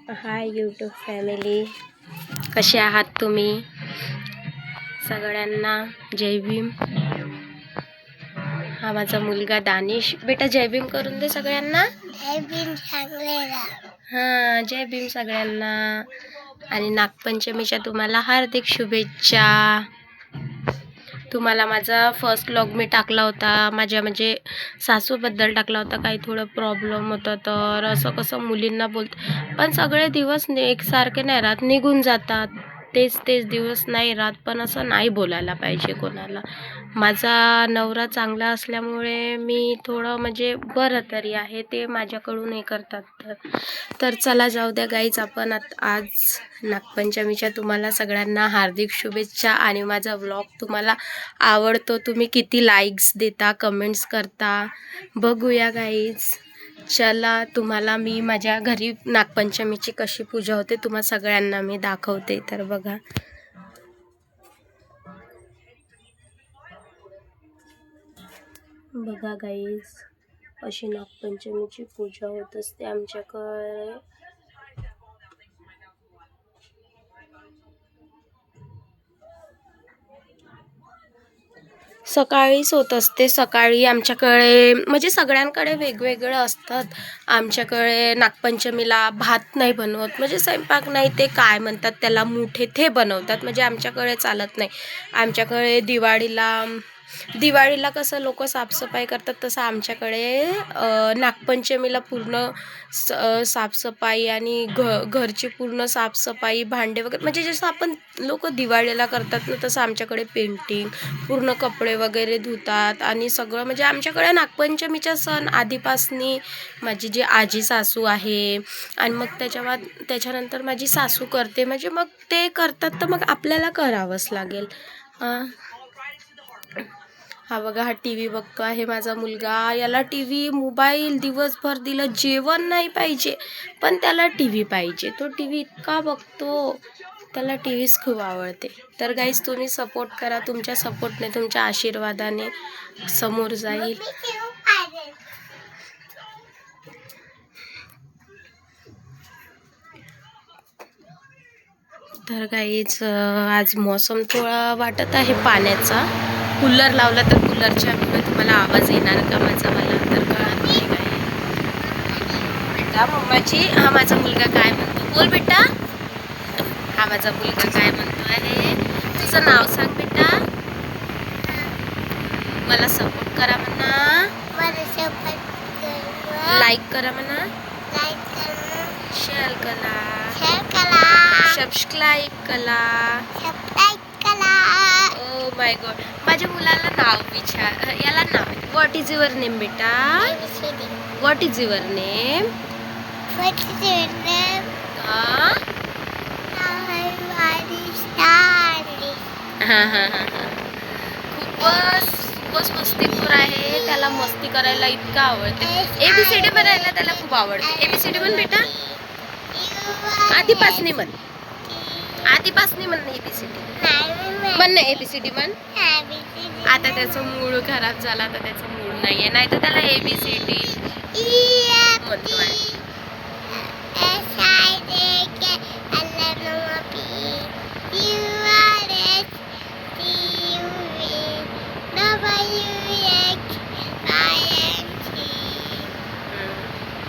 Hi YouTube family, कसे आहात तुम्ही? सगळ्यांना जय भीम. हा माझा मुलगा दानिश. बेटा जय भीम करून दे सगळ्यांना. जय भीम सगळ्यांना. हां, जय भीम सगळ्यांना. आणि नागपंचमीच्या तुम्हाला हार्दिक शुभेच्छा. तुम्हाला माझा फर्स्ट व्लॉग मी टाकला होता, माझ्या म्हणजे सासूबद्दल टाकला होता. काही थोडं प्रॉब्लेम होता, तर असं कसं मुलींना पण सगळे दिवस एकसारखे नाही राहत, निघून जातात. तेच दिवस नाही राहत. पण असं नाही बोलायला पाहिजे कोणाला. माझा नवरा चांगला असल्यामुळे मी थोडं म्हणजे बरं तरी आहे, ते माझ्याकडून हे करतात. तर चला जाऊ द्या गाईज, आपण आज नागपंचमीच्या तुम्हाला सगळ्यांना हार्दिक शुभेच्छा. आणि माझा व्लॉग तुम्हाला आवडतो, तुम्ही किती लाईक्स देता, कमेंट्स करता, बघूया गाईज. चला, तुम्हाला मी माझ्या घरी नागपंचमीची कशी पूजा होते तुम्हा सगळ्यांना मी दाखवते. तर बघा, गाईज, अशी नागपंचमीची पूजा होत असते आमच्याकडे. सकाळीच होत असते. सकाळी आमच्याकडे म्हणजे सगळ्यांकडे वेगवेगळं असतात. आमच्याकडे नागपंचमीला भात नाही बनवत, म्हणजे स्वयंपाक नाही, ते काय म्हणतात त्याला, मुठे, ते बनवतात. म्हणजे आमच्याकडे चालत नाही. आमच्याकडे दिवाळीला कसं लोक साफसफाई करतात, तसं आमच्याकडे नागपंचमीला पूर्ण साफसफाई आणि घरची पूर्ण साफसफाई, भांडे वगैरे, म्हणजे जसं आपण लोक दिवाळीला करतात ना, तसं आमच्याकडे पेंटिंग, पूर्ण कपडे वगैरे धुतात. आणि सगळं म्हणजे आमच्याकडे नागपंचमीचा सण आधीपासनी माझी जी आजी सासू आहे, आणि मग त्याच्यानंतर माझी सासू करते, म्हणजे मग ते करतात, तर मग आपल्याला करावंच लागेल. हा बघा, हा टी व्ही बघतो आहे माझा मुलगा. याला टी व्ही, मोबाईल दिवसभर दिलं, जेवण नाही पाहिजे, पण त्याला टी व्ही पाहिजे. तो टी व्ही इतका बघतो, त्याला टी व्हीच खूप आवडते. तर गाईज, तुम्ही सपोर्ट करा. तुमच्या सपोर्टने, तुमच्या आशीर्वादाने समोर जाईल. तर गाईज, आज मौसम थोडा वाटत आहे पाण्याचा. कूलर लावला तर कूलरच्या तुम्हाला आवाज येणार का माझा, मला तर कळत नाही. काय बेटा मम्माची, हा माझा मुलगा काय म्हणतो, बोल बेटा. हा माझा मुलगा काय म्हणतो आहे, तुझं नाव सांग बेटा. मला सपोर्ट करा म्हणा, लाईक करा म्हणा, शेअर करा, सबस्क्राईब करा. ओ माय गॉड, माझ्या मुलाला नाव विचार, याला नाव, व्हॉट इज युअर नेम बेटा, व्हॉट इज युअर नेम. खूपच मस्तीखोर आहे, त्याला मस्ती करायला इतकं आवडते. ABCD म्हणायला त्याला खूप आवडते. ABCD म्हण बेटा, आधीपासनी म्हण ABCD म्हण ना, ABCD म्हण. आता त्याचा मूड खराब झाला, तर त्याचा मूड नाहीये, नाही तर त्याला ABCD म्हणतो आहे.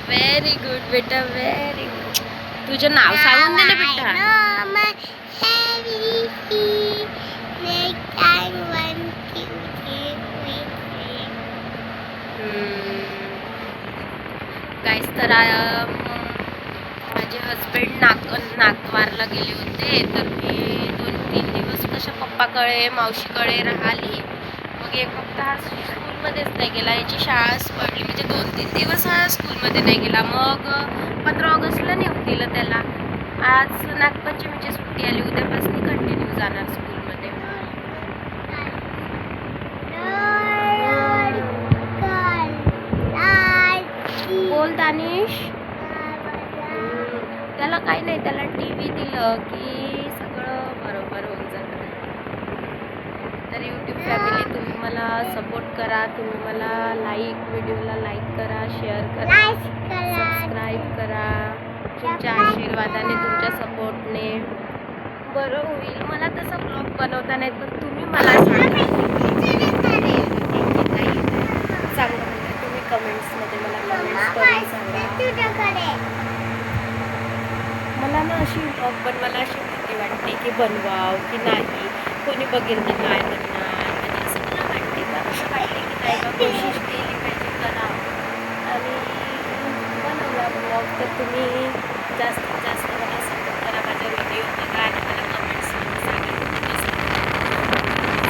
व्हेरी गुड बेटा, व्हेरी गुड. तुझं नाव सांगून दे ना बेटा. गाईस, तर माझे हजबंड नागवारला गेले होते, तर मी 2-3 दिवस कशा पप्पाकडे, मावशीकडे राहिली. मग एक हप्ता स्कूलमध्येच नाही गेला, याची शाळाच पडली, म्हणजे 2-3 दिवस हा स्कूलमध्ये नाही गेला. मग 15 ऑगस्टला नेऊन दिलं त्याला. आज नागपंचमीची सुट्टी आली, उद्यापासून कंटिन्यू जाणार स्कूलमध्ये. बोल दानिश. त्याला काही नाही, त्याला टी व्ही दिलं की सगळं बरोबर होऊन जातं. तर यूट्यूब फॅमिली, तुम्ही मला सपोर्ट करा. तुम्ही मला व्हिडिओला लाईक करा, शेअर करा, सबस्क्राईब करा. तुमच्या आशीर्वाद आशीर्वादाने, तुमच्या सपोर्टने बरं होईल. मला तसं ब्लॉग बनवता नाही, पण तुम्ही मला सांगा चांगलं म्हणजे तुम्ही कमेंट्समध्ये मला कमेंट्स करून सांगा. मला ना अशी ब्लॉग बनवायला अशी भीती वाटते की बनवाव की नाही, कोणी बघेल तर काय म्हणणार, म्हणजे असं मला वाटते. पण असं वाटते की नाही बा, कोशिश केली पाहिजे करावं. आणि बनवला ब्लॉग तर तुम्ही जास्तीत जास्त मला सपोर्ट करा, माझ्या व्हिडिओ बघा आणि मला कमेंट्समध्ये सांगा तुम्ही कसं बनवणार.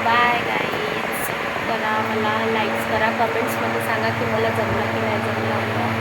Bye guys. करा मला लाईक्स करा, कमेंट्समध्ये सांगा की मला जमला की नाही जमला.